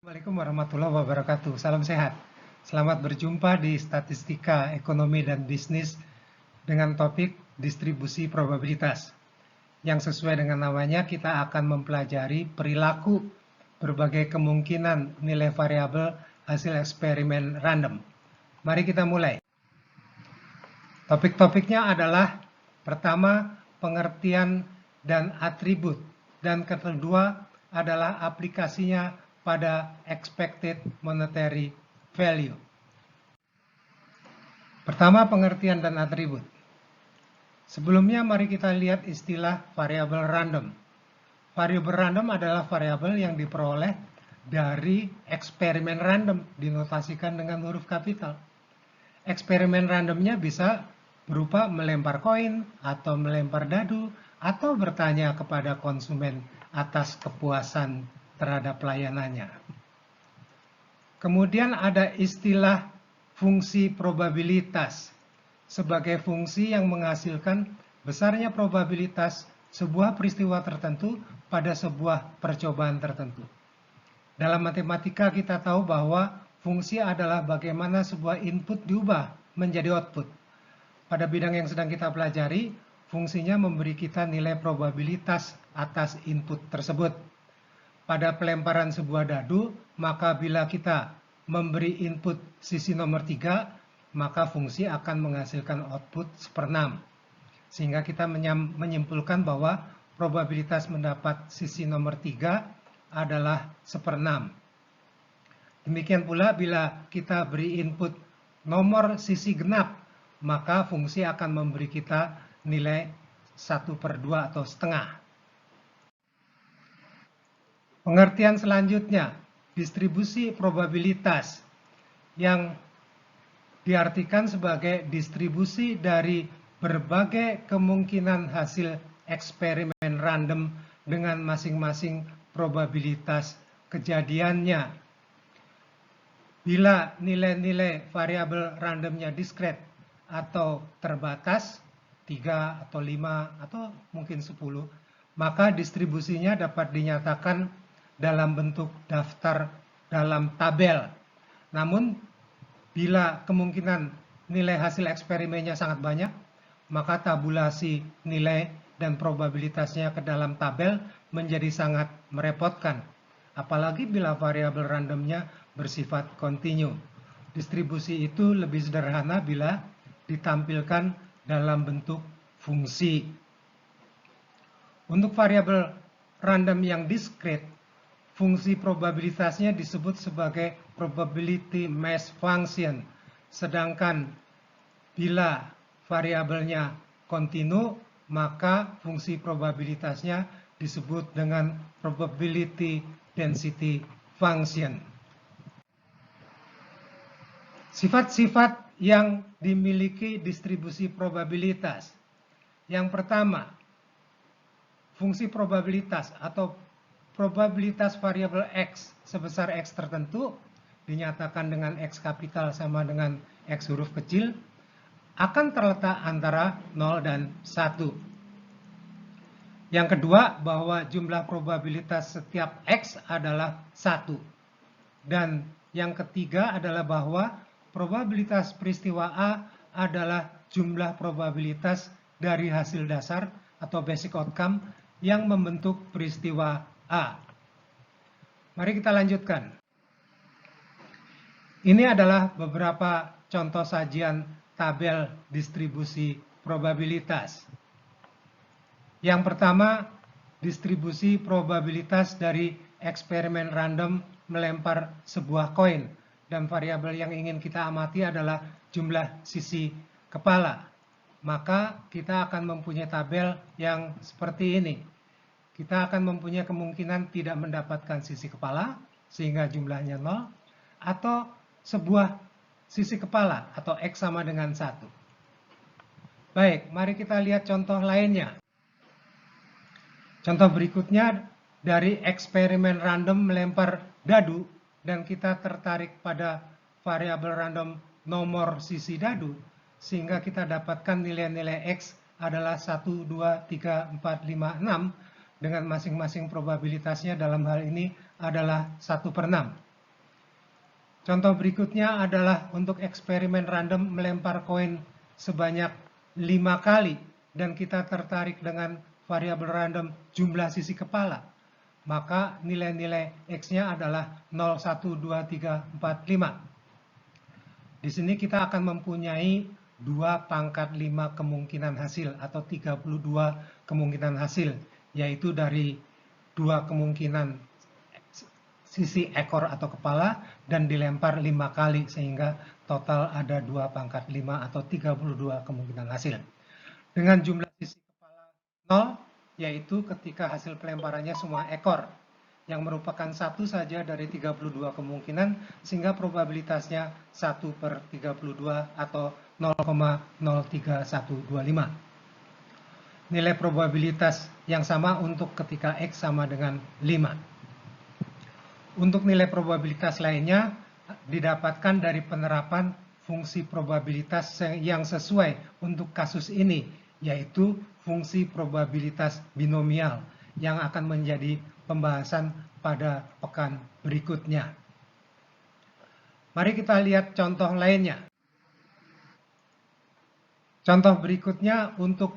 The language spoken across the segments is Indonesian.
Assalamualaikum warahmatullahi wabarakatuh. Salam sehat. Selamat berjumpa di Statistika Ekonomi dan Bisnis dengan topik distribusi probabilitas. Yang sesuai dengan namanya, kita akan mempelajari perilaku berbagai kemungkinan nilai variabel hasil eksperimen random. Mari kita mulai. Topik-topiknya adalah pertama, pengertian dan atribut, dan kedua adalah aplikasinya pada expected monetary value. Pertama, pengertian dan atribut. Sebelumnya mari kita lihat istilah variabel random. Variabel random adalah variabel yang diperoleh dari eksperimen random, dinotasikan dengan huruf kapital. Eksperimen randomnya bisa berupa melempar koin atau melempar dadu atau bertanya kepada konsumen atas kepuasan terhadap layanannya. Kemudian ada istilah fungsi probabilitas sebagai fungsi yang menghasilkan besarnya probabilitas sebuah peristiwa tertentu pada sebuah percobaan tertentu. Dalam matematika kita tahu bahwa fungsi adalah bagaimana sebuah input diubah menjadi output. Pada bidang yang sedang kita pelajari, fungsinya memberi kita nilai probabilitas atas input tersebut. Pada pelemparan sebuah dadu, maka bila kita memberi input sisi nomor 3, maka fungsi akan menghasilkan output 1/6. Sehingga kita menyimpulkan bahwa probabilitas mendapat sisi nomor 3 adalah 1/6. Demikian pula bila kita beri input nomor sisi genap, maka fungsi akan memberi kita nilai 1/2 atau setengah. Pengertian selanjutnya, distribusi probabilitas yang diartikan sebagai distribusi dari berbagai kemungkinan hasil eksperimen random dengan masing-masing probabilitas kejadiannya. Bila nilai-nilai variabel randomnya diskret atau terbatas, 3 atau 5 atau mungkin 10, maka distribusinya dapat dinyatakan dalam bentuk daftar dalam tabel. Namun, bila kemungkinan nilai hasil eksperimennya sangat banyak, maka tabulasi nilai dan probabilitasnya ke dalam tabel menjadi sangat merepotkan. Apalagi bila variabel randomnya bersifat kontinu. Distribusi itu lebih sederhana bila ditampilkan dalam bentuk fungsi. Untuk variabel random yang diskret, fungsi probabilitasnya disebut sebagai probability mass function. Sedangkan bila variabelnya kontinu, maka fungsi probabilitasnya disebut dengan probability density function. Sifat-sifat yang dimiliki distribusi probabilitas. Yang pertama, fungsi probabilitas atau probabilitas variabel X sebesar X tertentu dinyatakan dengan X kapital sama dengan X huruf kecil akan terletak antara 0 dan 1. Yang kedua, bahwa jumlah probabilitas setiap X adalah 1. Dan yang ketiga adalah bahwa probabilitas peristiwa A adalah jumlah probabilitas dari hasil dasar atau basic outcome yang membentuk peristiwa A. Mari kita lanjutkan. Ini adalah beberapa contoh sajian tabel distribusi probabilitas. Yang pertama, distribusi probabilitas dari eksperimen random melempar sebuah koin. Dan variabel yang ingin kita amati adalah jumlah sisi kepala. Maka kita akan mempunyai tabel yang seperti ini. Kita akan mempunyai kemungkinan tidak mendapatkan sisi kepala, sehingga jumlahnya 0, atau sebuah sisi kepala, atau X sama dengan 1. Baik, mari kita lihat contoh lainnya. Contoh berikutnya dari eksperimen random melempar dadu, dan kita tertarik pada variabel random nomor sisi dadu, sehingga kita dapatkan nilai-nilai X adalah 1, 2, 3, 4, 5, 6, dengan masing-masing probabilitasnya dalam hal ini adalah 1/6. Contoh berikutnya adalah untuk eksperimen random melempar koin sebanyak 5 kali dan kita tertarik dengan variabel random jumlah sisi kepala. Maka nilai-nilai X-nya adalah 0, 1, 2, 3, 4, 5. Di sini kita akan mempunyai 2 pangkat 5 kemungkinan hasil atau 32 kemungkinan hasil, yaitu dari 2 kemungkinan sisi ekor atau kepala dan dilempar 5 kali sehingga total ada 2 pangkat 5 atau 32 kemungkinan hasil. Dengan jumlah sisi kepala 0, yaitu ketika hasil pelemparannya semua ekor, yang merupakan satu saja dari 32 kemungkinan, sehingga probabilitasnya 1/32 atau 0,03125. Nilai probabilitas yang sama untuk ketika X sama dengan 5. Untuk nilai probabilitas lainnya didapatkan dari penerapan fungsi probabilitas yang sesuai untuk kasus ini, yaitu fungsi probabilitas binomial yang akan menjadi pembahasan pada pekan berikutnya. Mari kita lihat contoh lainnya. Contoh berikutnya untuk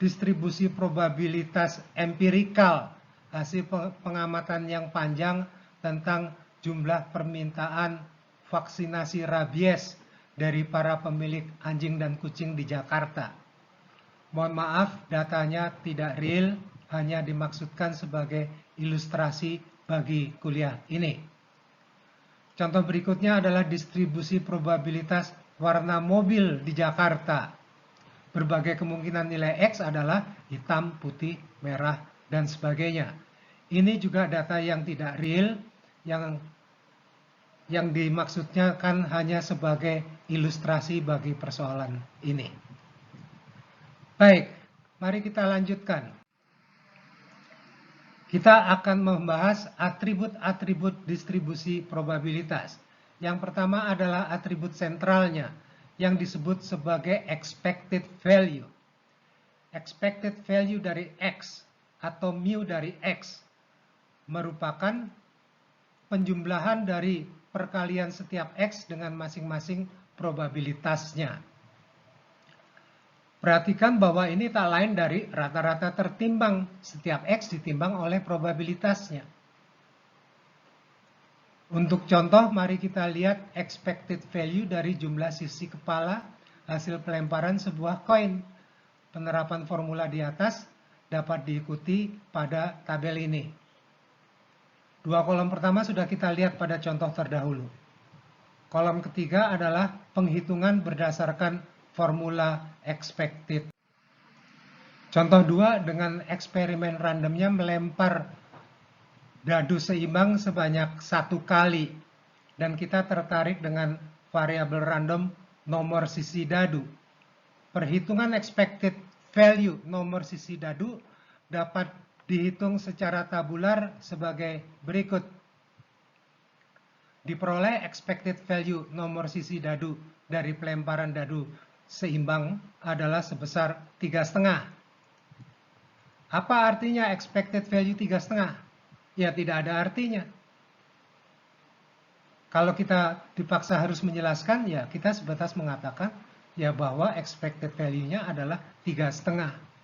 distribusi probabilitas empirikal, hasil pengamatan yang panjang tentang jumlah permintaan vaksinasi rabies dari para pemilik anjing dan kucing di Jakarta. Mohon maaf, datanya tidak real, hanya dimaksudkan sebagai ilustrasi bagi kuliah ini. Contoh berikutnya adalah distribusi probabilitas warna mobil di Jakarta. Berbagai kemungkinan nilai X adalah hitam, putih, merah, dan sebagainya. Ini juga data yang tidak real, yang dimaksudnya kan hanya sebagai ilustrasi bagi persoalan ini. Baik, mari kita lanjutkan. Kita akan membahas atribut-atribut distribusi probabilitas. Yang pertama adalah atribut sentralnya, yang disebut sebagai expected value. Expected value dari X atau mu dari X merupakan penjumlahan dari perkalian setiap X dengan masing-masing probabilitasnya. Perhatikan bahwa ini tak lain dari rata-rata tertimbang, setiap X ditimbang oleh probabilitasnya. Untuk contoh, mari kita lihat expected value dari jumlah sisi kepala hasil pelemparan sebuah koin. Penerapan formula di atas dapat diikuti pada tabel ini. 2 kolom pertama sudah kita lihat pada contoh terdahulu. Kolom ketiga adalah penghitungan berdasarkan formula expected. Contoh 2 dengan eksperimen randomnya melempar dadu seimbang sebanyak 1 kali. Dan kita tertarik dengan variabel random nomor sisi dadu. Perhitungan expected value nomor sisi dadu dapat dihitung secara tabular sebagai berikut. Diperoleh expected value nomor sisi dadu dari pelemparan dadu seimbang adalah sebesar 3,5. Apa artinya expected value 3,5? Ya tidak ada artinya. Kalau kita dipaksa harus menjelaskan, ya kita sebatas mengatakan ya bahwa expected value-nya adalah 3,5.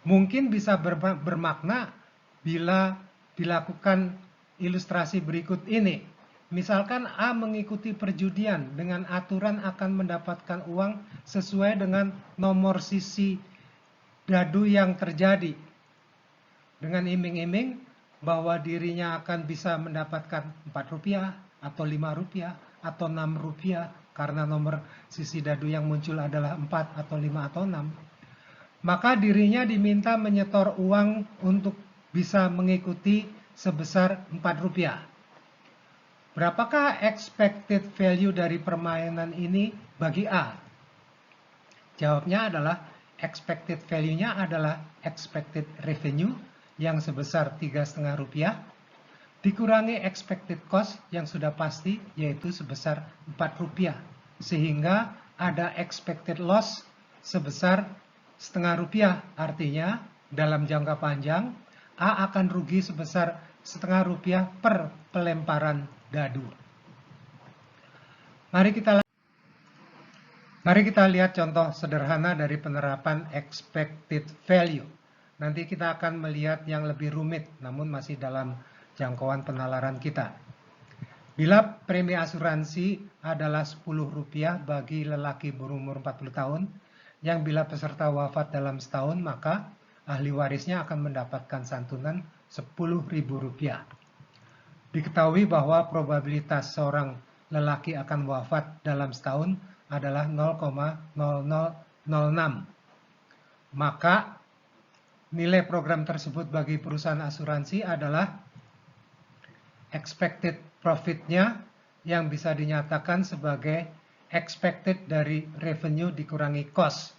Mungkin bisa bermakna bila dilakukan ilustrasi berikut ini. Misalkan A mengikuti perjudian dengan aturan akan mendapatkan uang sesuai dengan nomor sisi dadu yang terjadi. Dengan iming-iming bahwa dirinya akan bisa mendapatkan Rp4 atau Rp5 atau Rp6 karena nomor sisi dadu yang muncul adalah 4 atau 5 atau 6. Maka dirinya diminta menyetor uang untuk bisa mengikuti sebesar Rp4. Berapakah expected value dari permainan ini bagi A? Jawabnya adalah expected value-nya adalah expected revenue yang sebesar Rp3,5 dikurangi expected cost yang sudah pasti yaitu sebesar Rp4, sehingga ada expected loss sebesar Rp0,5. Artinya dalam jangka panjang A akan rugi sebesar Rp0,5 per pelemparan dadu. Mari kita lihat contoh sederhana dari penerapan expected value. Nanti kita akan melihat yang lebih rumit, namun masih dalam jangkauan penalaran kita. Bila premi asuransi adalah Rp10 bagi lelaki berumur 40 tahun, yang bila peserta wafat dalam setahun, maka ahli warisnya akan mendapatkan santunan Rp10.000. Diketahui bahwa probabilitas seorang lelaki akan wafat dalam setahun adalah 0,0006. Maka nilai program tersebut bagi perusahaan asuransi adalah expected profit-nya yang bisa dinyatakan sebagai expected dari revenue dikurangi cost.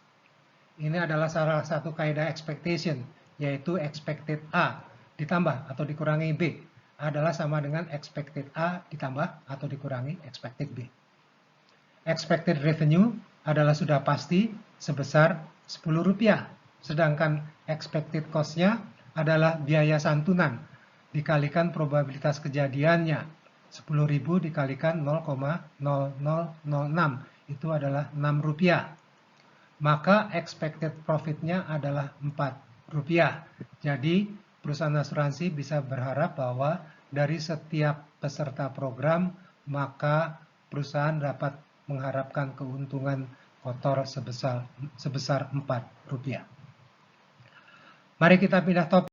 Ini adalah salah satu kaidah expectation, yaitu expected A ditambah atau dikurangi B adalah sama dengan expected A ditambah atau dikurangi expected B. Expected revenue adalah sudah pasti sebesar Rp10, sedangkan expected cost-nya adalah biaya santunan dikalikan probabilitas kejadiannya. 10.000 dikalikan 0,0006 itu adalah Rp6. Maka expected profit-nya adalah Rp4. Jadi perusahaan asuransi bisa berharap bahwa dari setiap peserta program maka perusahaan dapat mengharapkan keuntungan kotor sebesar Rp4. Mari kita pindah topik.